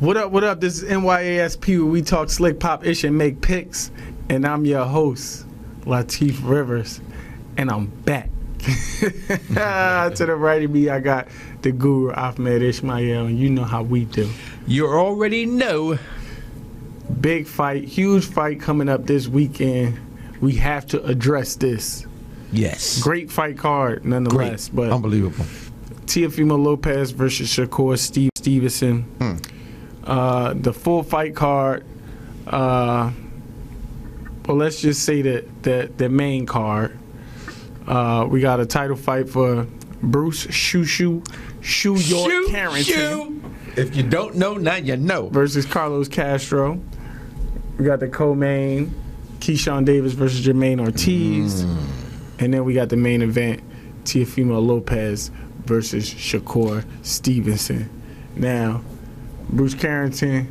What up, what up? This is NYASP, where we talk slick pop ish and make picks. And I'm your host, Latif Rivers. And I'm back. To the right of me, I got the guru, Ahmed Ishmael. And you know how we do. You already know. Big fight, huge fight coming up this weekend. We have to address this. Yes. Great fight card, nonetheless. Great. But unbelievable. Teofimo Lopez versus Shakur Stevenson. The full fight card. Well, let's just say that the main card. We got a title fight for Bruce Shoo York Carrington. If you don't know, now you know. Versus Carlos Castro. We got the co-main, Keyshawn Davis versus Jermaine Ortiz. And then we got the main event, Teofimo Lopez versus Shakur Stevenson. Now, Bruce Carrington,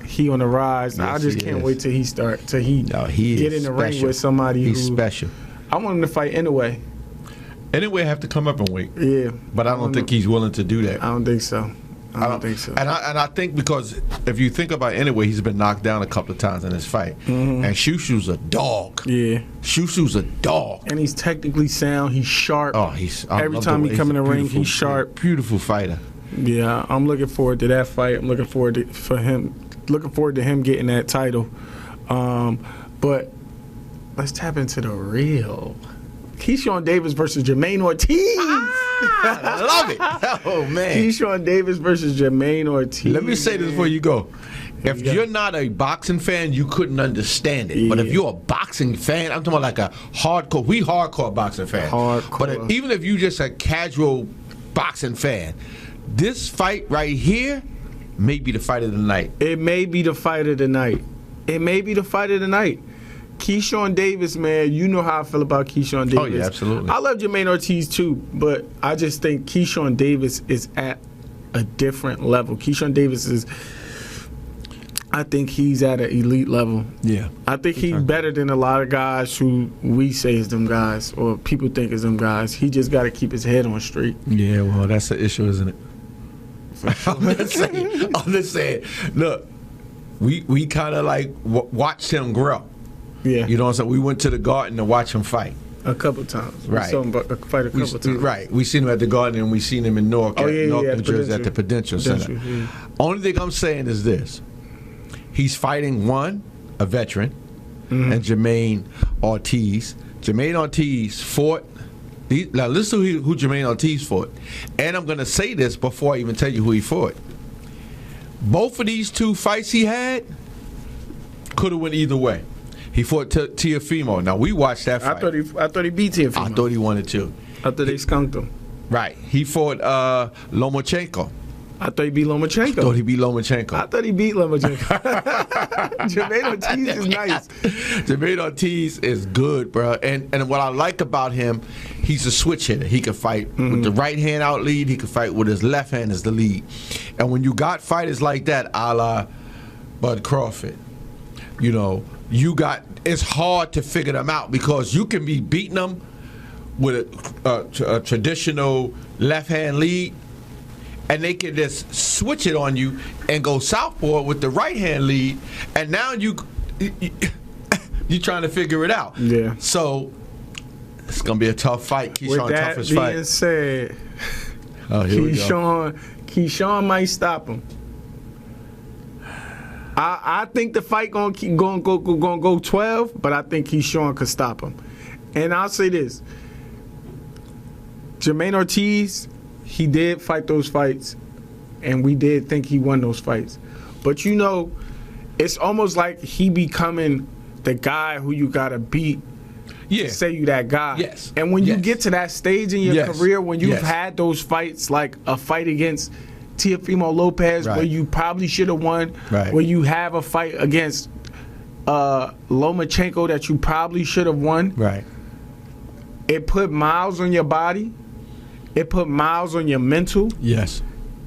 he on the rise. Yes, I just can't wait till he get in the ring with somebody He's special. I want him to fight anyway. Anyway, have to come up and wait. Yeah. But I don't think he's willing to do that. I don't think so. I don't think so. And I think because if you think about it anyway, he's been knocked down a couple of times in his fight. And Shushu's a dog. Yeah. Shushu's a dog. And he's technically sound. He's sharp. Oh, every time he come in the ring, he's sharp. Beautiful fighter. Yeah, I'm looking forward to that fight. I'm looking forward to him getting that title. But let's tap into the real. Keyshawn Davis versus Jermaine Ortiz. I love it. Oh, man. Keyshawn Davis versus Jermaine Ortiz. Let me say this before you go. If you're not a boxing fan, you couldn't understand it. Yeah. But if you're a boxing fan, I'm talking about like a hardcore. We hardcore boxing fan. Hardcore. But even if you just a casual boxing fan, this fight right here may be the fight of the night. It may be the fight of the night. It may be the fight of the night. Keyshawn Davis, man, you know how I feel about Keyshawn Davis. Oh, yeah, absolutely. I love Jermaine Ortiz, too, but I just think Keyshawn Davis is at a different level. Keyshawn Davis I think he's at an elite level. Yeah. I think he's better than a lot of guys who we say is them guys or people think is them guys. He just got to keep his head on straight. Yeah, well, that's the issue, isn't it? Sure. I'm just saying, look, we kind of like watched him grow. Yeah. You know what I'm saying? We went to the Garden to watch him fight. A couple times. Right. We saw him fight a couple times. Right. We seen him at the Garden and we seen him in Newark, New Jersey at the Prudential Center. Yeah. Only thing I'm saying is this. He's fighting a veteran, and Jermaine Ortiz. Jermaine Ortiz fought. Now listen to who Jermaine Ortiz fought. And I'm going to say this before I even tell you who he fought. Both of these two fights he had could have went either way. He fought Teofimo. Now, we watched that fight. I thought he beat Teofimo. I thought he wanted to. I thought they skunked him. Right. He fought Lomachenko. I thought he beat Lomachenko. I thought he beat Lomachenko. I thought he beat Lomachenko. Jermaine Ortiz is nice. Jermaine Ortiz is good, bro. And what I like about him, he's a switch hitter. He can fight with the right hand out lead. He can fight with his left hand as the lead. And when you got fighters like that, a la Bud Crawford, you know, it's hard to figure them out because you can be beating them with a traditional left hand lead. And they can just switch it on you and go southpaw with the right-hand lead, and now you're trying to figure it out. Yeah. So it's gonna be a tough fight. Keyshawn, toughest fight. With that being said, Keyshawn might stop him. I think the fight gonna go 12, but I think Keyshawn could stop him. And I'll say this: Jermaine Ortiz. He did fight those fights, and we did think he won those fights. But, you know, it's almost like he becoming the guy who you got to beat to say you that guy. Yes. And when you get to that stage in your career, when you've had those fights, like a fight against Teofimo Lopez where you probably should have won, where you have a fight against Lomachenko that you probably should have won, it put miles on your body. It put miles on your mental. Yes.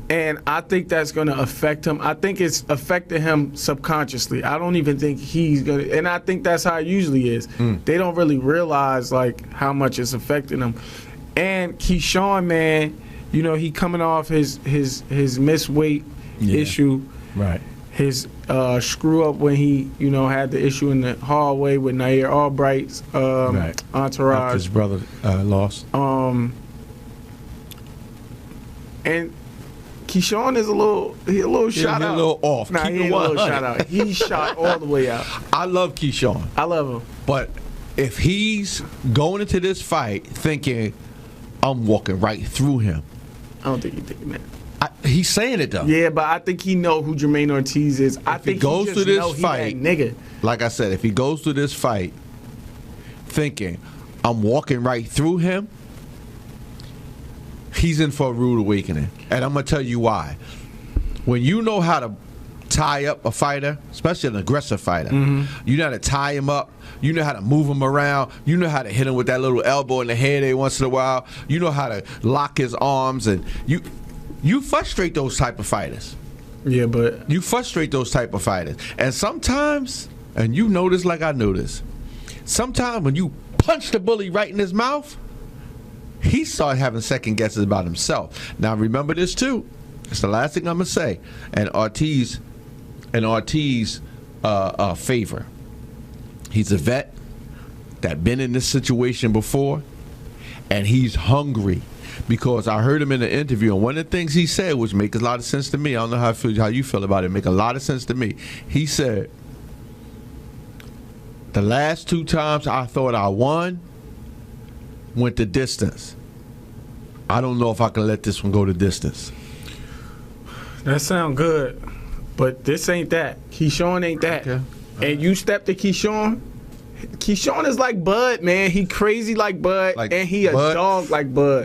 And I think that's going to affect him. I think it's affected him subconsciously. I don't even think he's going to – and I think that's how it usually is. They don't really realize, like, how much it's affecting him. And Keyshawn, man, you know, he coming off his missed weight issue. Right. His screw up when he, had the issue in the hallway with Nair Albright's Right. entourage. After his brother lost. And Keyshawn is a little shot out. A little off. Nah, Keep he it ain't a little 100. shot out. He shot all the way out. I love Keyshawn. I love him. But if he's going into this fight thinking, I'm walking right through him. I don't think he thinking that. He's saying it, though. Yeah, but I think he know who Jermaine Ortiz is. I think he goes just through this know he fight, that nigga. Like I said, if he goes through this fight thinking, I'm walking right through him, he's in for a rude awakening. And I'm going to tell you why. When you know how to tie up a fighter, especially an aggressive fighter, you know how to tie him up, you know how to move him around, you know how to hit him with that little elbow in the head every once in a while, you know how to lock his arms, and you frustrate those type of fighters. Yeah, but You frustrate those type of fighters. And sometimes, and you know this like I know this, sometimes when you punch the bully right in his mouth, he started having second guesses about himself. Now remember this too. It's the last thing I'm gonna say. And Ortiz favor. He's a vet that been in this situation before, and he's hungry. Because I heard him in an interview, and one of the things he said, which makes a lot of sense to me, I don't know how you feel about it, make a lot of sense to me. He said, the last 2 times I thought I won went the distance. I don't know if I can let this one go the distance. that sound good. But this ain't that. Keyshawn ain't that. Okay. And you step to Keyshawn. Keyshawn is like Bud, man. He crazy like Bud, and he a Bud? dog like Bud.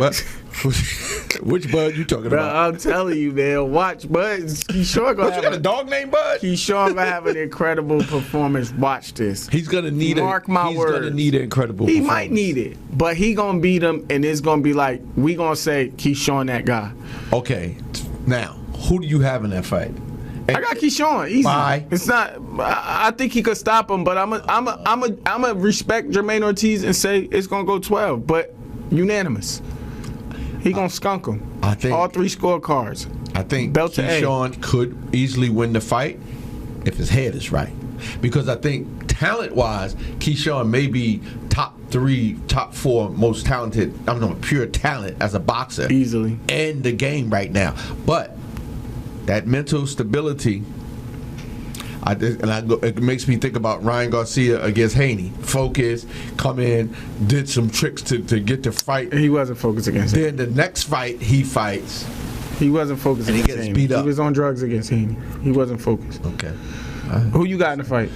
Which Bud you talking Bro, about? I'm telling you, man. Watch Bud. Keyshawn gonna You got a dog named Bud? Keyshawn gonna have an incredible performance. Watch this. He's gonna need Mark my he's words. gonna need an incredible He performance. might need it, but he gonna beat him, and it's gonna be like we gonna say Keyshawn that guy. Okay, now who do you have in that fight? I got Keyshawn. Easy. Why? It's not. I think he could stop him, but I'm a respect Jermaine Ortiz and say it's gonna go 12, but unanimous. He gonna skunk him. I think all 3 scorecards. I think Belt to A. Keyshawn could easily win the fight if his head is right, because I think talent-wise, Keyshawn may be top 3, top 4 most talented. I'm not pure talent as a boxer Easily. in the game right now, but that mental stability, it makes me think about Ryan Garcia against Haney. Focus, come in, did some tricks to get the fight. He wasn't focused against him. Then the next fight he fights. He wasn't focused And he against gets Haney. beat up. He was on drugs against Haney. He wasn't focused. Okay. Who you got in the fight?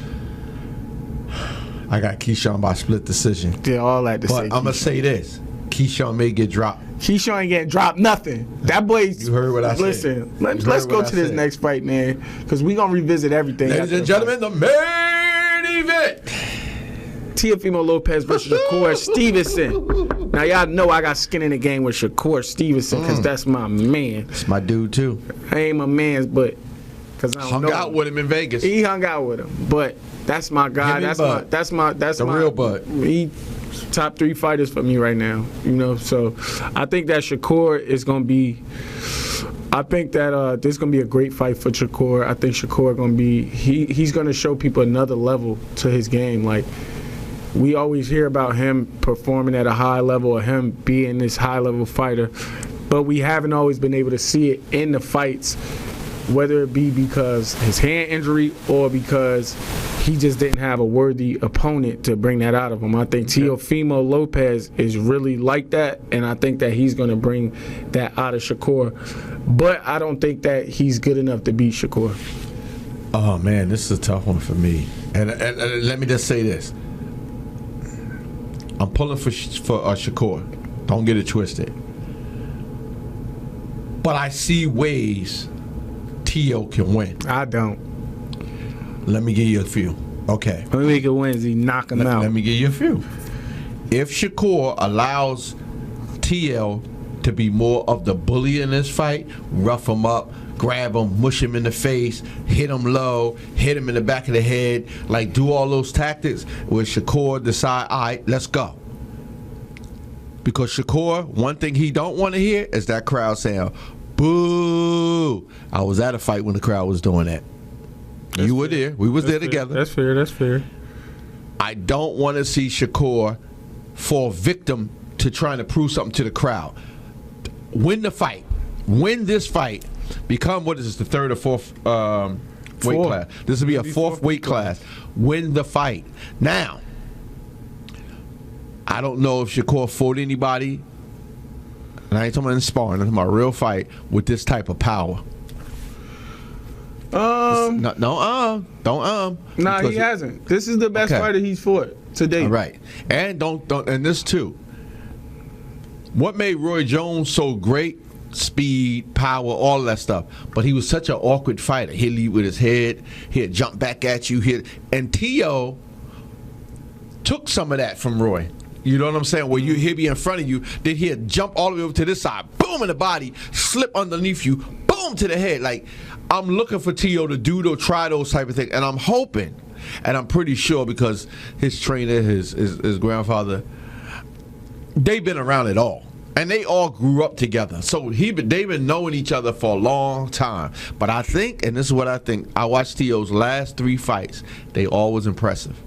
I got Keyshawn by split decision. Did all that to But say I'm going to say this. Keyshawn may get dropped. Keyshawn ain't getting dropped nothing. That boy. You heard what I said. Listen, let's go to this next fight, man, because we gonna revisit everything. Ladies and gentlemen, the main event. Teofimo Lopez versus Shakur Stevenson. Now y'all know I got skin in the game with Shakur Stevenson because that's my man. That's my dude too. I ain't my man's, but because I don't Hung know out him. with him in Vegas. He hung out with him, but that's my guy. Him and That's Bud. my The real Bud. He top 3 fighters for me right now. So I think that Shakur is gonna be. I think that this is gonna be a great fight for Shakur. I think Shakur gonna be. He's gonna show people another level to his game. Like we always hear about him performing at a high level, or him being this high level fighter, but we haven't always been able to see it in the fights. Whether it be because his hand injury or because he just didn't have a worthy opponent to bring that out of him. I think Teofimo Lopez is really like that, and I think that he's going to bring that out of Shakur. But I don't think that he's good enough to beat Shakur. Oh, man, this is a tough one for me. And let me just say this. I'm pulling for Shakur. Don't get it twisted. But I see ways Teo can win. I don't. Let me give you a few. Okay. Let me make it win. He knock him out. Let me give you a few. If Shakur allows TL to be more of the bully in this fight, rough him up, grab him, mush him in the face, hit him low, hit him in the back of the head, like do all those tactics, where Shakur decide, all right, let's go. Because Shakur, one thing he don't want to hear is that crowd saying, Boo! I was at a fight when the crowd was doing that. You were there. We was there together. That's fair. That's fair. I don't want to see Shakur fall victim to trying to prove something to the crowd. Win the fight. Win this fight. Become, what is this, the third or fourth weight class? This will be a fourth weight class. Win the fight. Now, I don't know if Shakur fought anybody, and I ain't talking about sparring, I'm talking about a real fight with this type of power. Don't. Nah, he hasn't. This is the best fighter he's fought to date. Right. And and this too. What made Roy Jones so great? Speed, power, all of that stuff. But he was such an awkward fighter. He'd lead with his head. He'd jump back at you. And Tio took some of that from Roy. You know what I'm saying? Where he'd be in front of you, then he'd jump all the way over to this side, boom in the body, slip underneath you, boom to the head. Like, I'm looking for Tio to do those, try those type of things. And I'm hoping, and I'm pretty sure because his trainer, his grandfather, they've been around it all. And they all grew up together. So they've been knowing each other for a long time. But I think, and this is what I think, I watched Tio's last 3 fights. They all was impressive.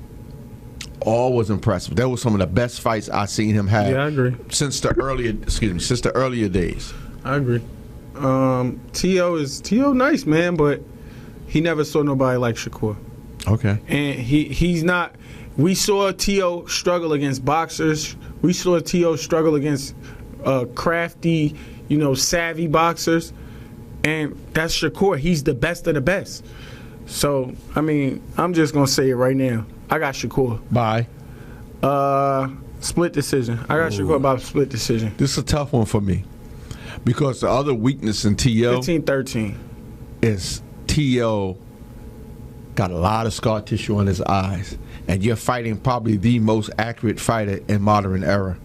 All was impressive. They were some of the best fights I've seen him have. Yeah, I agree. Since the earlier days. I agree. Tio nice, man, but he never saw nobody like Shakur. Okay. And he's not. We saw Tio struggle against boxers. We saw Tio struggle against crafty, savvy boxers. And that's Shakur. He's the best of the best. So, I mean, I'm just going to say it right now. I got Shakur. By? Split decision. I got Shakur by split decision. This is a tough one for me. Because the other weakness in T.O. 15-13 is T.O. got a lot of scar tissue on his eyes. And you're fighting probably the most accurate fighter in modern era.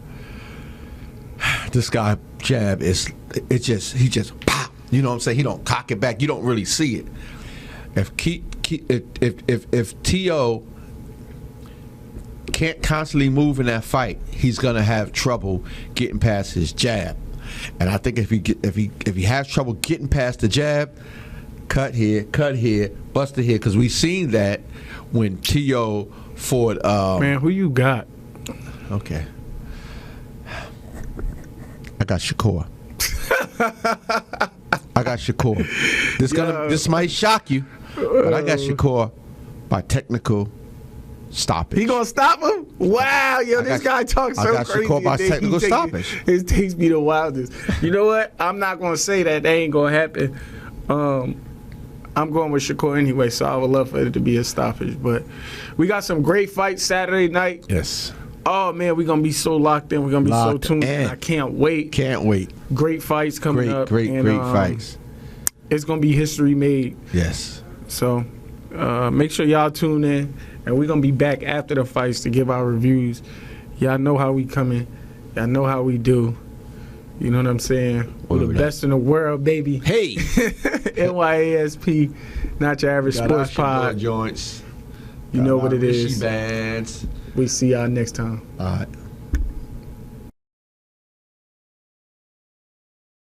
This guy jab he just pop. You know what I'm saying? He don't cock it back. You don't really see it. If T.O. can't constantly move in that fight, he's gonna have trouble getting past his jab. And I think if he has trouble getting past the jab, cut here, bust it here, because we've seen that when T.O. fought. Man, who you got? Okay, I got Shakur. I got Shakur. This might shock you, but I got Shakur by technical stoppage. He gonna stop him? Wow, this guy talks so crazy. I got Shakur by technical stoppage. His takes be the wildest. You know what? I'm not gonna say that. That ain't gonna happen. I'm going with Shakur anyway, so I would love for it to be a stoppage. But we got some great fights Saturday night. Yes. Oh, man, we're going to be so locked in. We're going to be so tuned in. I can't wait. Can't wait. Great fights coming up. Great fights. It's going to be history made. Yes. So make sure y'all tune in. And we're going to be back after the fights to give our reviews. Y'all know how we coming. Y'all know how we do. You know what I'm saying? We're the best in the world, baby. Hey! NYASP, not your average sports pod. Joints. You know what it is. Bands. We see y'all next time. All right.